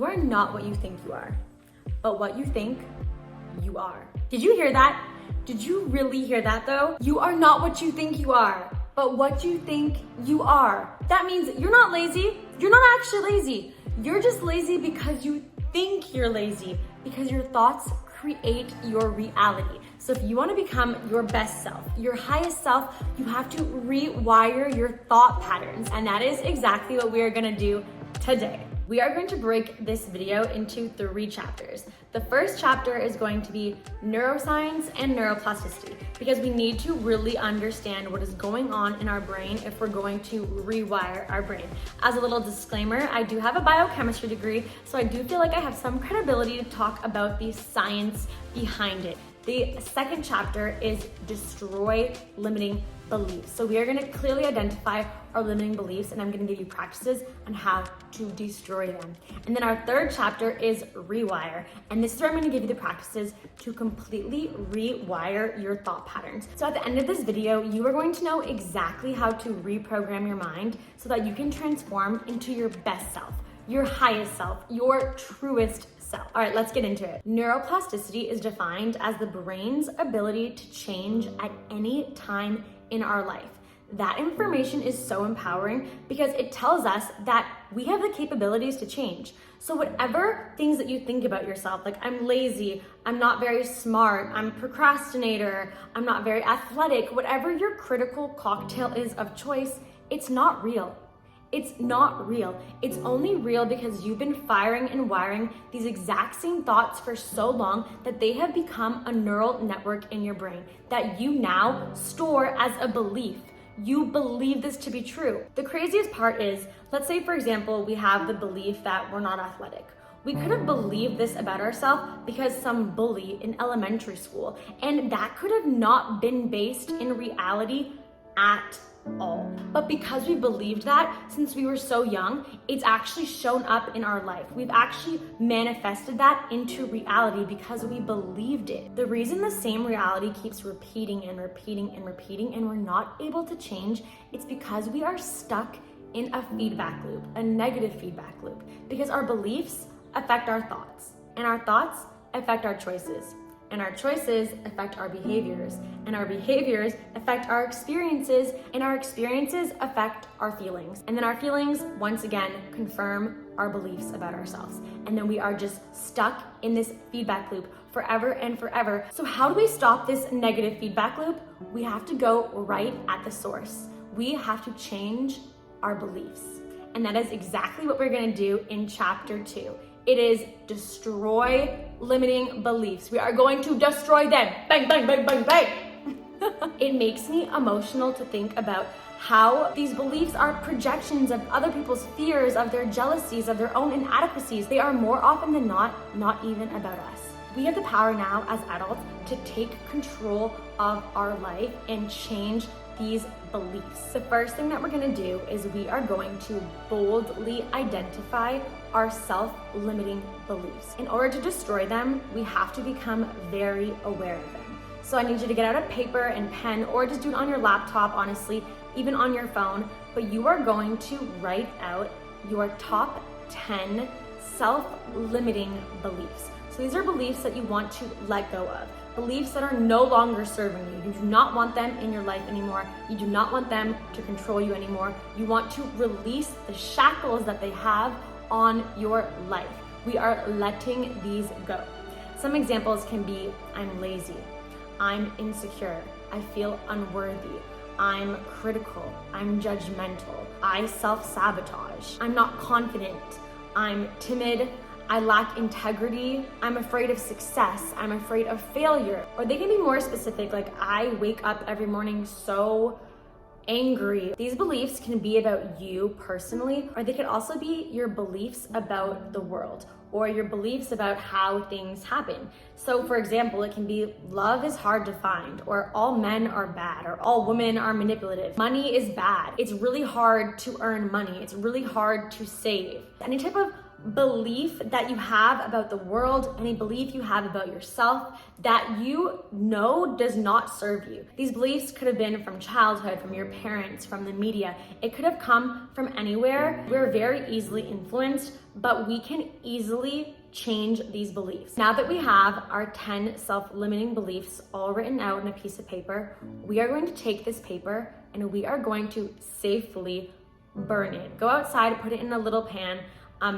are not what you think you are, but what you think you are. Did you hear that? Did you really hear that though? You are not what you think you are, but what you think you are. That means you're not lazy. You're not actually lazy. You're just lazy because you think you're lazy, because your thoughts create your reality. So if you want to become your best self, your highest self, you have to rewire your thought patterns. And that is exactly what we are going to do today. We are going to break this video into 3 chapters. The first chapter is going to be neuroscience and neuroplasticity, because we need to really understand what is going on in our brain if we're going to rewire our brain. As a little disclaimer, I do have a biochemistry degree, so I do feel like I have some credibility to talk about the science behind it. The second chapter is destroy limiting beliefs. So we are going to clearly identify our limiting beliefs, and I'm going to give you practices on how to destroy them. And then our third chapter is rewire. And this is where I'm going to give you the practices to completely rewire your thought patterns. So at the end of this video, you are going to know exactly how to reprogram your mind so that you can transform into your best self, your highest self, your truest self. All right, let's get into it. Neuroplasticity is defined as the brain's ability to change at any time in our life. That information is so empowering because it tells us that we have the capabilities to change. So whatever things that you think about yourself, like I'm lazy, I'm not very smart, I'm a procrastinator, I'm not very athletic, whatever your critical cocktail is of choice, it's not real. It's not real. It's only real because you've been firing and wiring these exact same thoughts for so long that they have become a neural network in your brain that you now store as a belief. You believe this to be true. The craziest part is, let's say for example, we have the belief that we're not athletic. We could have believed this about ourselves because some bully in elementary school, and that could have not been based in reality at all. But because we believed that since we were so young, it's actually shown up in our life. We've actually manifested that into reality because we believed it. The reason the same reality keeps repeating and repeating and repeating and we're not able to change, it's because we are stuck in a feedback loop, a negative feedback loop, because our beliefs affect our thoughts, and our thoughts affect our choices. And our choices affect our behaviors, and our behaviors affect our experiences, and our experiences affect our feelings. And then our feelings, once again, confirm our beliefs about ourselves. And then we are just stuck in this feedback loop forever and forever. So how do we stop this negative feedback loop? We have to go right at the source. We have to change our beliefs. And that is exactly what we're gonna do in chapter 2. It is destroy limiting beliefs. We are going to destroy them. Bang, bang, bang, bang, bang. It makes me emotional to think about how these beliefs are projections of other people's fears, of their jealousies, of their own inadequacies. They are more often than not even about us. We have the power now as adults to take control of our life and change these beliefs. The first thing that we're gonna do is we are going to boldly identify our self-limiting beliefs. In order to destroy them, we have to become very aware of them. So I need you to get out a paper and pen, or just do it on your laptop, honestly, even on your phone, but you are going to write out your top 10 self-limiting beliefs. So these are beliefs that you want to let go of. Beliefs that are no longer serving you. You do not want them in your life anymore. You do not want them to control you anymore. You want to release the shackles that they have on your life. We are letting these go. Some examples can be, I'm lazy, I'm insecure, I feel unworthy, I'm critical, I'm judgmental, I self-sabotage, I'm not confident, I'm timid, I lack integrity, I'm afraid of success, I'm afraid of failure. Or they can be more specific, like I wake up every morning so angry. These beliefs can be about you personally, or they could also be your beliefs about the world, or your beliefs about how things happen. So for example, it can be love is hard to find, or all men are bad, or all women are manipulative. Money is bad. It's really hard to earn money. It's really hard to save. Any type of belief that you have about the world, any belief you have about yourself that you know does not serve you. These beliefs could have been from childhood, from your parents, from the media. It could have come from anywhere. We're very easily influenced but we can easily change these beliefs. Now that we have our 10 self-limiting beliefs all written out in a piece of paper, we are going to take this paper and we are going to safely burn it. Go outside, put it in a little pan,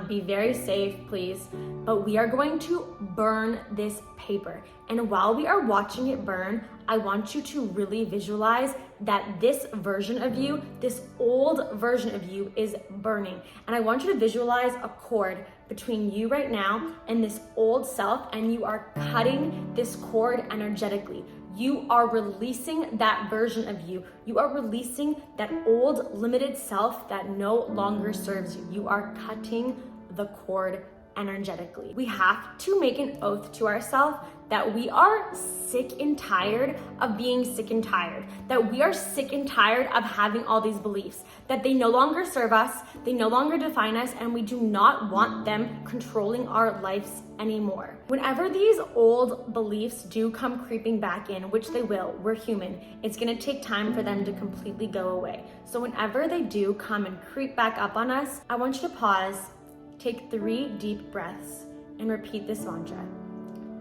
be very safe, please. But we are going to burn this paper. And while we are watching it burn, I want you to really visualize that this version of you, this old version of you, is burning. And I want you to visualize a cord between you right now and this old self, and you are cutting this cord energetically. You are releasing that version of you. You are releasing that old limited self that no longer serves you. You are cutting the cord energetically. We have to make an oath to ourselves that we are sick and tired of being sick and tired, that we are sick and tired of having all these beliefs, that they no longer serve us, they no longer define us, and we do not want them controlling our lives anymore. Whenever these old beliefs do come creeping back in, which they will, we're human, it's gonna take time for them to completely go away. So whenever they do come and creep back up on us, I want you to pause, take 3 deep breaths, and repeat this mantra.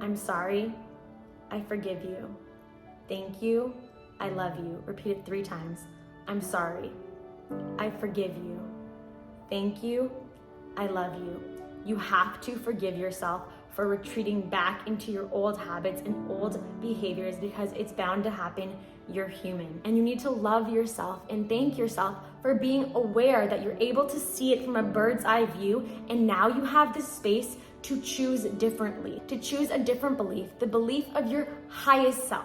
I'm sorry, I forgive you. Thank you, I love you. Repeat it 3 times. I'm sorry, I forgive you. Thank you, I love you. You have to forgive yourself for retreating back into your old habits and old behaviors, because it's bound to happen. You're human. And you need to love yourself and thank yourself for being aware that you're able to see it from a bird's eye view. And now you have the space to choose differently, to choose a different belief, the belief of your highest self.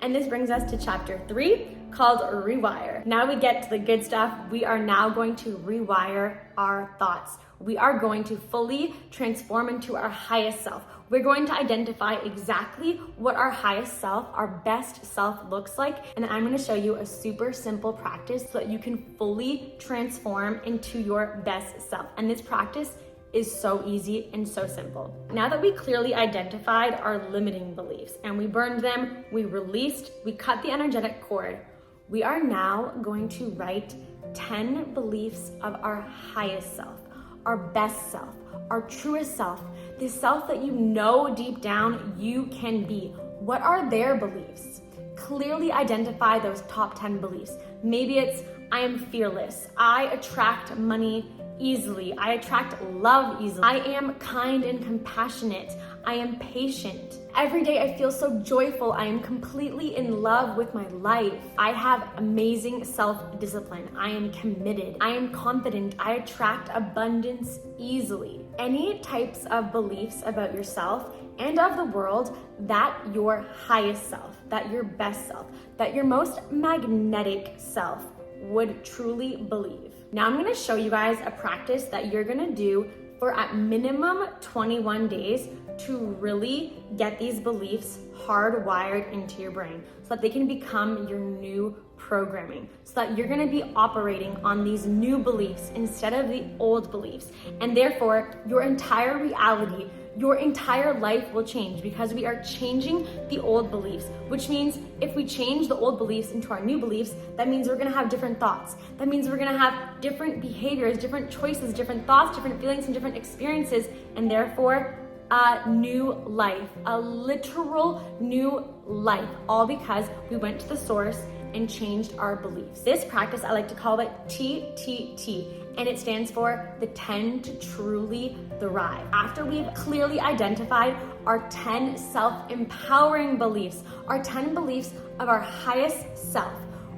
And this brings us to chapter 3, called Rewire. Now we get to the good stuff. We are now going to rewire our thoughts. We are going to fully transform into our highest self. We're going to identify exactly what our highest self, our best self looks like. And I'm going to show you a super simple practice so that you can fully transform into your best self. And this practice is so easy and so simple. Now that we clearly identified our limiting beliefs and we burned them, we released, we cut the energetic cord, we are now going to write 10 beliefs of our highest self, our best self, our truest self, the self that you know deep down you can be. What are their beliefs? Clearly identify those top 10 beliefs. Maybe it's, I am fearless, I attract money easily, I attract love easily, I am kind and compassionate, I am patient. Every day I feel so joyful, I am completely in love with my life. I have amazing self-discipline, I am committed, I am confident, I attract abundance easily. Any types of beliefs about yourself and of the world that your highest self, that your best self, that your most magnetic self would truly believe. Now I'm gonna show you guys a practice that you're gonna do for at minimum 21 days to really get these beliefs hardwired into your brain so that they can become your new programming, so that you're gonna be operating on these new beliefs instead of the old beliefs. And therefore, your entire reality, your entire life will change because we are changing the old beliefs, which means if we change the old beliefs into our new beliefs, that means we're gonna have different thoughts. That means we're gonna have different behaviors, different choices, different thoughts, different feelings, and different experiences, and therefore a new life, a literal new life, all because we went to the source and changed our beliefs. This practice, I like to call it TTT, and it stands for the 10 to truly thrive. After we've clearly identified our 10 self-empowering beliefs, our 10 beliefs of our highest self,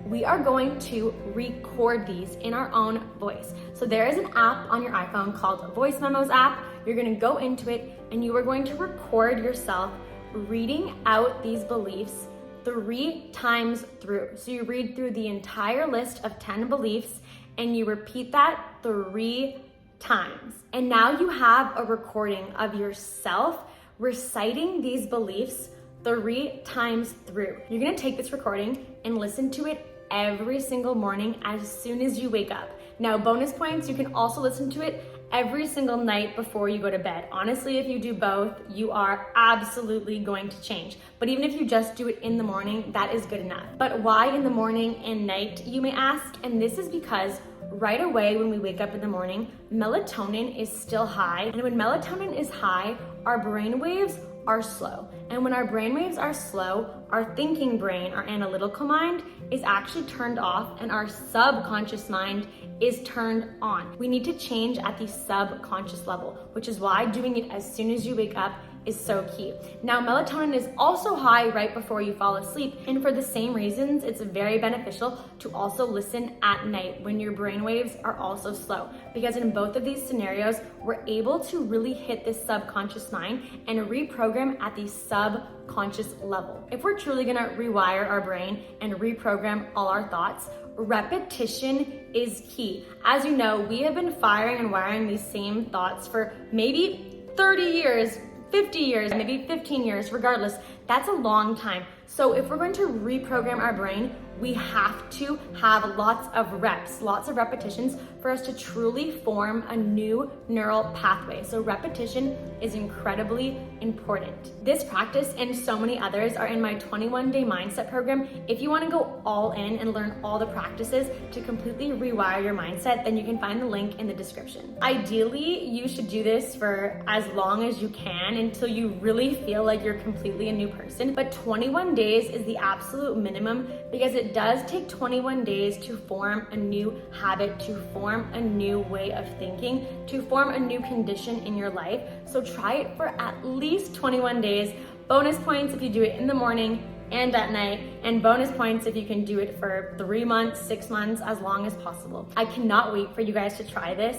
we are going to record these in our own voice. So there is an app on your iPhone called Voice Memos app. You're gonna go into it and you are going to record yourself reading out these beliefs 3 times through. So you read through the entire list of 10 beliefs and you repeat that 3 times. And now you have a recording of yourself reciting these beliefs 3 times through. You're gonna take this recording and listen to it every single morning as soon as you wake up. Now, bonus points, you can also listen to it every single night before you go to bed. Honestly, if you do both, you are absolutely going to change. But even if you just do it in the morning, that is good enough. But why in the morning and night, you may ask? And this is because right away when we wake up in the morning, melatonin is still high. And when melatonin is high, our brain waves are slow. And when our brain waves are slow, our thinking brain, our analytical mind, is actually turned off and our subconscious mind is turned on. We need to change at the subconscious level, which is why doing it as soon as you wake up is so key. Now, melatonin is also high right before you fall asleep, and for the same reasons, it's very beneficial to also listen at night when your brain waves are also slow, because in both of these scenarios, we're able to really hit this subconscious mind and reprogram at the subconscious level. If we're truly gonna rewire our brain and reprogram all our thoughts, repetition is key. As you know, we have been firing and wiring these same thoughts for maybe 30 years, 50 years, maybe 15 years, regardless. That's a long time. So if we're going to reprogram our brain, we have to have lots of reps, lots of repetitions for us to truly form a new neural pathway. So repetition is incredibly important. This practice and so many others are in my 21-day mindset program. If you want to go all in and learn all the practices to completely rewire your mindset, then you can find the link in the description. Ideally, you should do this for as long as you can until you really feel like you're completely a new person. But 21 days is the absolute minimum, because it does take 21 days to form a new habit, to form a new way of thinking, to form a new condition in your life. So try it for at least 21 days. Bonus points if you do it in the morning and at night, and bonus points if you can do it for 3 months, 6 months, as long as possible. I cannot wait for you guys to try this.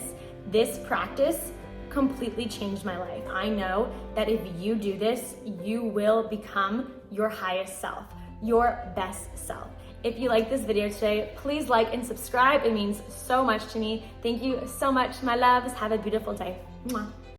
This practice completely changed my life. I know that if you do this, you will become your highest self, your best self. If you like this video today, please like and subscribe. It means so much to me. Thank you so much, my loves. Have a beautiful day. Mwah.